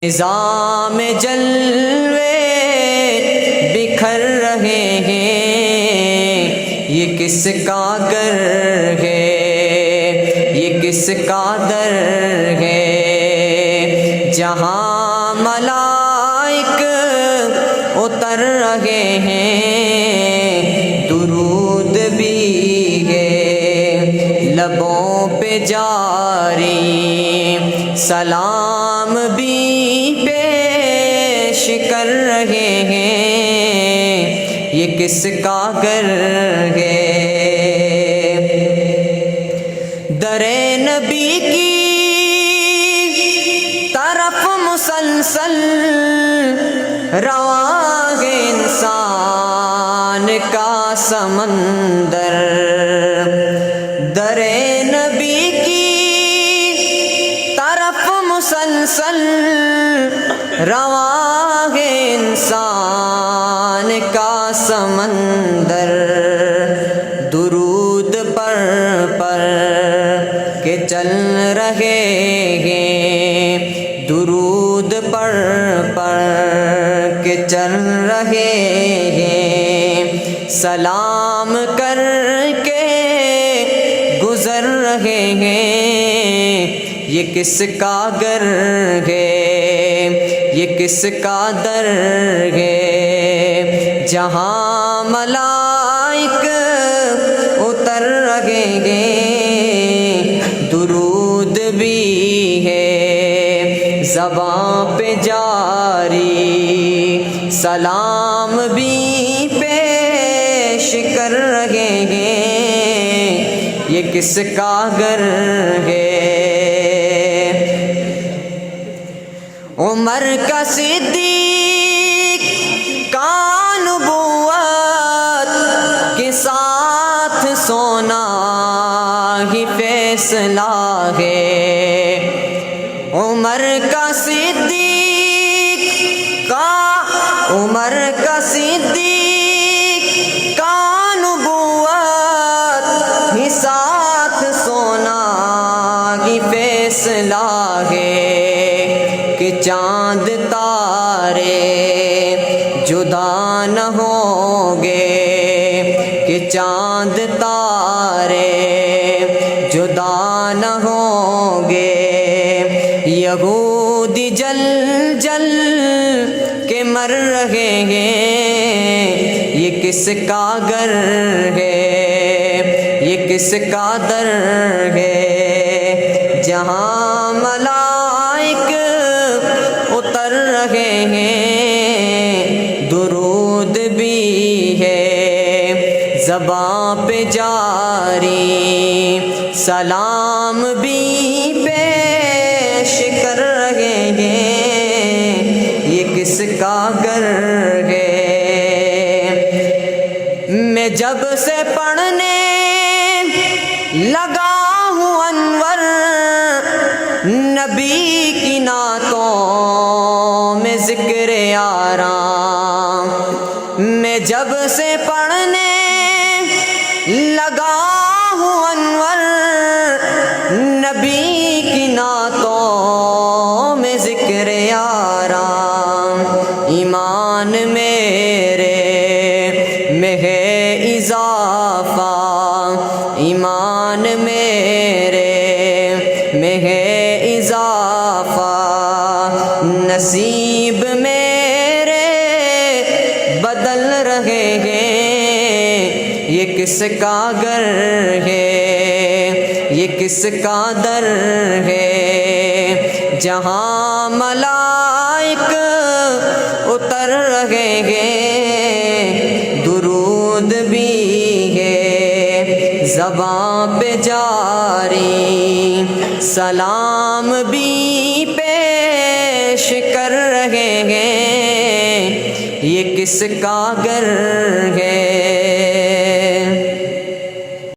نظام جلوے بکھر رہے ہیں، یہ کس کا گر ہے، یہ کس کا در ہے، جہاں ملائک اتر رہے ہیں، درود بھی ہے لبوں پہ جاری، سلام بھی پیش کر رہے ہیں، یہ کس کا گر ہے۔ در نبی کی طرف مسلسل رواں ہے انسان کا سمندر، در نبی کی طرف مسلسل رواں ہے انسان کا سمندر، درود پر کے چل رہے ہیں، درود پر کے چل رہے ہیں، سلام کر کے گزر رہے ہیں، یہ کس کا گر ہے، یہ کس کا در ہے، جہاں ملائک اتر رہے ہیں، درود بھی ہے زباں پہ جاری، سلام بھی پیش کر رہے ہیں، یہ کس کا گر ہے۔ عمر کا صدیق کا نبوت کے ساتھ سونا ہی فیصلہ ہے، عمر کا صدیق کا نبوت ہی ساتھ سونا ہی فیصلہ ہے، کہ چاند تارے جدا نہ ہوں گے، کہ چاند تارے جدا نہ ہوں گے، یہودی جل جل کے مر رہے ہیں، یہ کس کا گر ہے، یہ کس کا در ہے، جہاں ملائک اتر رہے ہیں، درود بھی ہے زباں پہ جاری، سلام بھی پیش کر رہے ہیں، یہ کس کا گر ہے۔ میں جب سے پڑھنے لگا ہوں انور نبی کی نعتوں میں ذکر آرام، میں جب سے پڑھنے لگا ہوں انور نبی کی نعتوں میں ذکر آرام، ایمان میرے میں ہے اضافہ، ایمان میرے میں ہے اضافہ، نصیب میرے بدل رہے ہیں، یہ کس کا گر ہے، یہ کس کا در ہے، جہاں ملائک اتر رہے ہیں، درود بھی ہے زباں پہ جاری، سلام بھی پیش کر رہے ہیں، یہ کس کا گر ہے۔